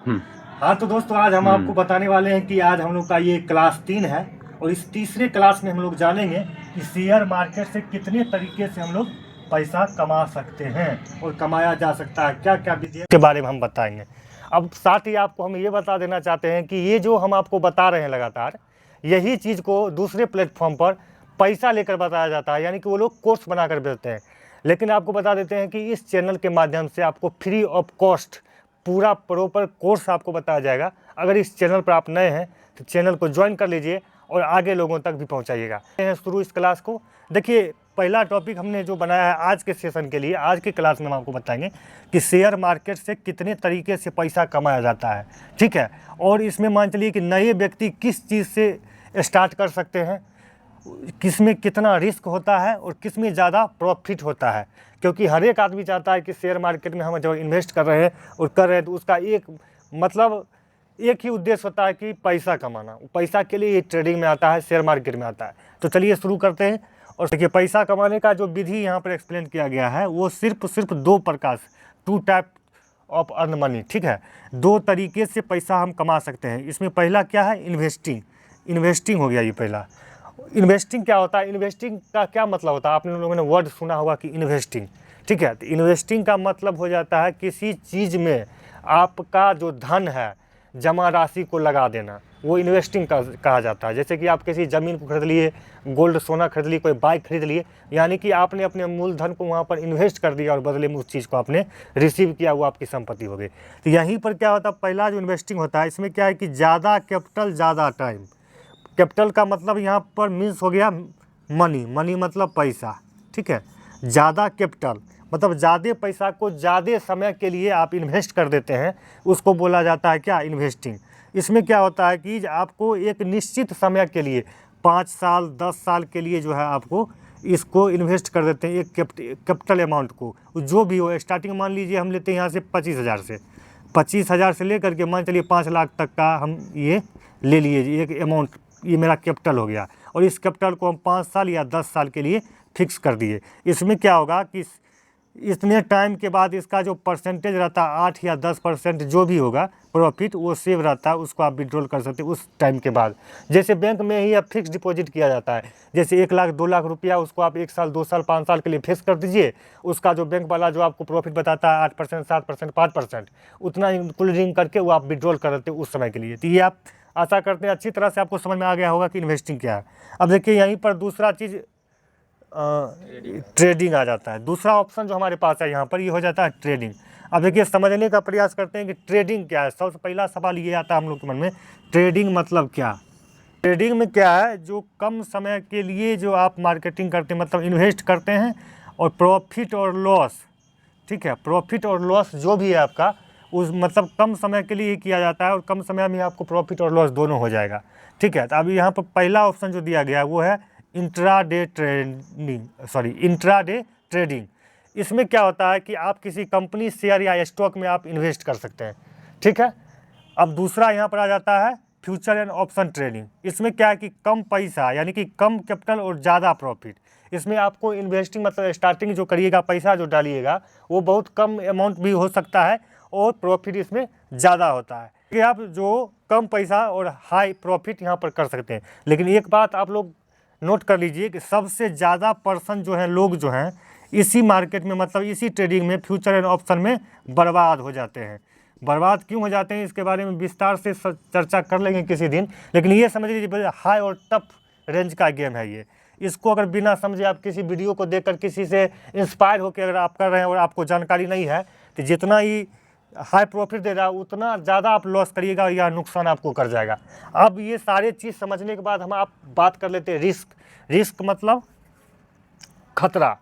हाँ तो दोस्तों, आज हम आपको बताने वाले हैं कि आज हम लोग का ये क्लास 3 है और इस तीसरे क्लास में हम लोग जानेंगे कि शेयर मार्केट से कितने तरीके से हम लोग पैसा कमा सकते हैं और कमाया जा सकता है, क्या क्या विधियों के बारे में हम बताएंगे। अब साथ ही आपको हम ये बता देना चाहते हैं कि ये जो हम आपको बता रहे हैं लगातार, यही चीज़ को दूसरे प्लेटफॉर्म पर पैसा लेकर बताया जाता है, यानी कि वो लोग कोर्स बना कर बेचते हैं। लेकिन आपको बता देते हैं कि इस चैनल के माध्यम से आपको फ्री ऑफ कॉस्ट पूरा प्रॉपर कोर्स आपको बताया जाएगा। अगर इस चैनल पर आप नए हैं तो चैनल को ज्वाइन कर लीजिए और आगे लोगों तक भी पहुंचाइएगा। शुरू इस क्लास को देखिए, पहला टॉपिक हमने जो बनाया है आज के सेशन के लिए, आज के क्लास में हम आपको बताएंगे कि शेयर मार्केट से कितने तरीके से पैसा कमाया जाता है, ठीक है। और इसमें मान चलिए कि नए व्यक्ति किस चीज़ से स्टार्ट कर सकते हैं, किस में कितना रिस्क होता है और किस में ज़्यादा प्रॉफिट होता है। क्योंकि हर एक आदमी चाहता है कि शेयर मार्केट में हम जब इन्वेस्ट कर रहे हैं और कर रहे हैं तो उसका एक ही उद्देश्य होता है कि पैसा कमाना। पैसा के लिए ये ट्रेडिंग में आता है, शेयर मार्केट में आता है। तो चलिए शुरू करते हैं। और देखिए, पैसा कमाने का जो विधि यहाँ पर एक्सप्लेन किया गया है वो सिर्फ दो प्रकार से, 2 टाइप ऑफ अर्न मनी, ठीक है। 2 तरीके से पैसा हम कमा सकते हैं। इसमें पहला क्या है, इन्वेस्टिंग हो गया। ये पहला इन्वेस्टिंग क्या होता है, इन्वेस्टिंग का क्या मतलब होता है, आप लोगों ने वर्ड सुना होगा कि इन्वेस्टिंग, ठीक है। तो इन्वेस्टिंग का मतलब हो जाता है किसी चीज़ में आपका जो धन है, जमा राशि को लगा देना, वो इन्वेस्टिंग कहा जाता है। जैसे कि आप किसी ज़मीन को खरीद लिए, गोल्ड सोना खरीद लिए, कोई बाइक खरीद लिए, यानी कि आपने अपने मूलधन को वहाँ पर इन्वेस्ट कर दिया और बदले में उस चीज़ को आपने रिसीव किया, वो आपकी संपत्ति हो गई। तो यहीं पर क्या होता है, पहला जो इन्वेस्टिंग होता है, इसमें क्या है कि ज़्यादा कैपिटल ज़्यादा टाइम। कैपिटल का मतलब यहाँ पर मीन्स हो गया मनी मतलब पैसा, ठीक है। ज़्यादा कैपिटल मतलब ज़्यादा पैसा को ज़्यादा समय के लिए आप इन्वेस्ट कर देते हैं, उसको बोला जाता है क्या, इन्वेस्टिंग। इसमें क्या होता है कि आपको एक निश्चित समय के लिए 5 साल 10 साल के लिए जो है आपको इसको इन्वेस्ट कर देते हैं, एक कैपिटल अमाउंट को, जो भी हो। स्टार्टिंग मान लीजिए हम लेते हैं यहाँ से 25,000 से लेकर के मान चलिए 5 लाख तक का हम ये ले लिए एक अमाउंट, ये मेरा कैपिटल हो गया। और इस कैपिटल को हम 5 साल या 10 साल के लिए फिक्स कर दिए। इसमें क्या होगा कि इतने टाइम के बाद इसका जो परसेंटेज रहता है 8 या 10% जो भी होगा प्रॉफिट, वो सेव रहता है, उसको आप विड्रॉल कर सकते हैं उस टाइम के बाद। जैसे बैंक में ही अब फिक्स डिपॉजिट किया जाता है, जैसे 1 लाख 2 लाख रुपया उसको आप 1 साल 2 साल 5 साल के लिए फिक्स कर दीजिए। उसका जो बैंक वाला जो आपको प्रॉफिट बताता है 8% 7% 5%, उतना इंक्लूडिंग करके वो आप विड्रॉल कर देते हैं उस समय के लिए। तो ये आप आशा करते हैं अच्छी तरह से आपको समझ में आ गया होगा कि इन्वेस्टिंग क्या है। अब देखिए, यहीं पर दूसरा चीज़ ट्रेडिंग आ जाता है। दूसरा ऑप्शन जो हमारे पास है यहाँ पर, ये हो जाता है ट्रेडिंग। अब देखिए, समझने का प्रयास करते हैं कि ट्रेडिंग क्या है। सबसे पहला सवाल ये आता है हम लोग के मन में, ट्रेडिंग मतलब क्या। ट्रेडिंग में क्या है, जो कम समय के लिए जो आप मार्केटिंग करते हैं, मतलब इन्वेस्ट करते हैं और प्रॉफिट और लॉस, ठीक है, प्रॉफिट और लॉस जो भी है आपका, उस मतलब कम समय के लिए किया जाता है और कम समय में आपको प्रॉफिट और लॉस दोनों हो जाएगा, ठीक है। तो अभी यहाँ पर पहला ऑप्शन जो दिया गया है वो है इंट्राडे ट्रेडिंग। इसमें क्या होता है कि आप किसी कंपनी शेयर या स्टॉक में आप इन्वेस्ट कर सकते हैं, ठीक है। अब दूसरा यहाँ पर आ जाता है फ्यूचर एंड ऑप्शन ट्रेडिंग। इसमें क्या है कि कम पैसा यानी कि कम कैपिटल और ज़्यादा प्रॉफिट। इसमें आपको इन्वेस्टिंग मतलब स्टार्टिंग जो करिएगा, पैसा जो डालिएगा, वो बहुत कम अमाउंट भी हो सकता है और प्रॉफिट इसमें ज़्यादा होता है कि आप जो कम पैसा और हाई प्रॉफिट यहाँ पर कर सकते हैं। लेकिन एक बात आप लोग नोट कर लीजिए कि सबसे ज़्यादा पर्सन जो है, लोग जो हैं, इसी मार्केट में मतलब इसी ट्रेडिंग में, फ्यूचर एंड ऑप्शन में बर्बाद हो जाते हैं। बर्बाद क्यों हो जाते हैं, इसके बारे में विस्तार से चर्चा कर लेंगे किसी दिन। लेकिन ये समझ लीजिए, हाई और टफ रेंज का गेम है ये। इसको अगर बिना समझे आप किसी वीडियो को देखकर किसी से इंस्पायर होकर अगर आप कर रहे हैं और आपको जानकारी नहीं है, तो जितना ही हाई प्रॉफिट दे रहा है उतना ज़्यादा आप लॉस करिएगा या नुकसान आपको कर जाएगा। अब ये सारे चीज़ समझने के बाद हम आप बात कर लेते हैं रिस्क मतलब खतरा,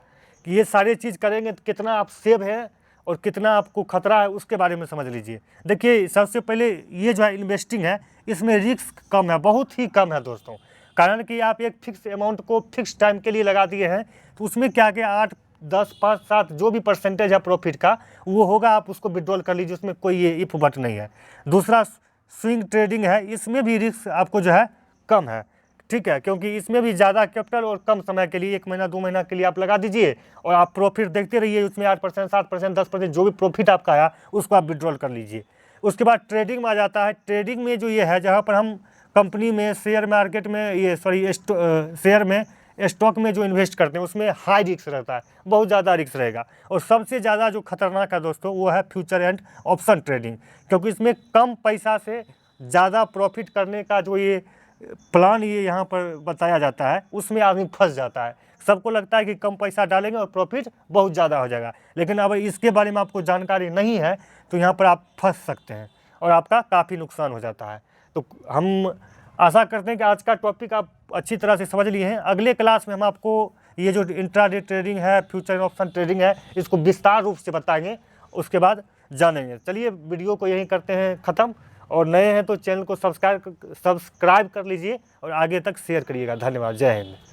कि ये सारे चीज़ करेंगे तो कितना आप सेव है और कितना आपको खतरा है, उसके बारे में समझ लीजिए। देखिए, सबसे पहले ये जो है इन्वेस्टिंग है, इसमें रिस्क कम है, बहुत ही कम है दोस्तों। कारण कि आप एक फिक्स अमाउंट को फिक्स टाइम के लिए लगा दिए हैं, तो उसमें क्या कि 8 10 5 7 जो भी परसेंटेज है प्रॉफिट का, वो होगा, आप उसको विड्रॉल कर लीजिए, उसमें कोई ये इफ बट नहीं है। दूसरा स्विंग ट्रेडिंग है, इसमें भी रिस्क आपको जो है कम है, ठीक है, क्योंकि इसमें भी ज़्यादा कैपिटल और कम समय के लिए, 1 महीना 2 महीना के लिए आप लगा दीजिए और आप प्रॉफिट देखते रहिए, उसमें 8% 7% 10% जो भी प्रॉफिट आपका आया उसको आप विड्रॉल कर लीजिए। उसके बाद ट्रेडिंग में आ जाता है। ट्रेडिंग में जो ये है, जहाँ पर हम कंपनी में, शेयर मार्केट में, शेयर में, स्टॉक में जो इन्वेस्ट करते हैं उसमें हाई रिस्क रहता है, बहुत ज़्यादा रिस्क रहेगा। और सबसे ज़्यादा जो खतरनाक है दोस्तों वो है फ्यूचर एंड ऑप्शन ट्रेडिंग, क्योंकि इसमें कम पैसा से ज़्यादा प्रॉफिट करने का जो ये प्लान ये यहाँ पर बताया जाता है, उसमें आदमी फंस जाता है। सबको लगता है कि कम पैसा डालेंगे और प्रॉफिट बहुत ज़्यादा हो जाएगा, लेकिन अगर इसके बारे में आपको जानकारी नहीं है तो यहाँ पर आप फंस सकते हैं और आपका काफ़ी नुकसान हो जाता है। तो हम आशा करते हैं कि आज का टॉपिक आप अच्छी तरह से समझ लिए हैं। अगले क्लास में हम आपको ये जो इंट्राडे ट्रेडिंग है, फ्यूचर ऑप्शन ट्रेडिंग है, इसको विस्तार रूप से बताएंगे, उसके बाद जानेंगे। चलिए वीडियो को यहीं करते हैं ख़त्म, और नए हैं तो चैनल को सब्सक्राइब कर लीजिए और आगे तक शेयर करिएगा। धन्यवाद। जय हिंद।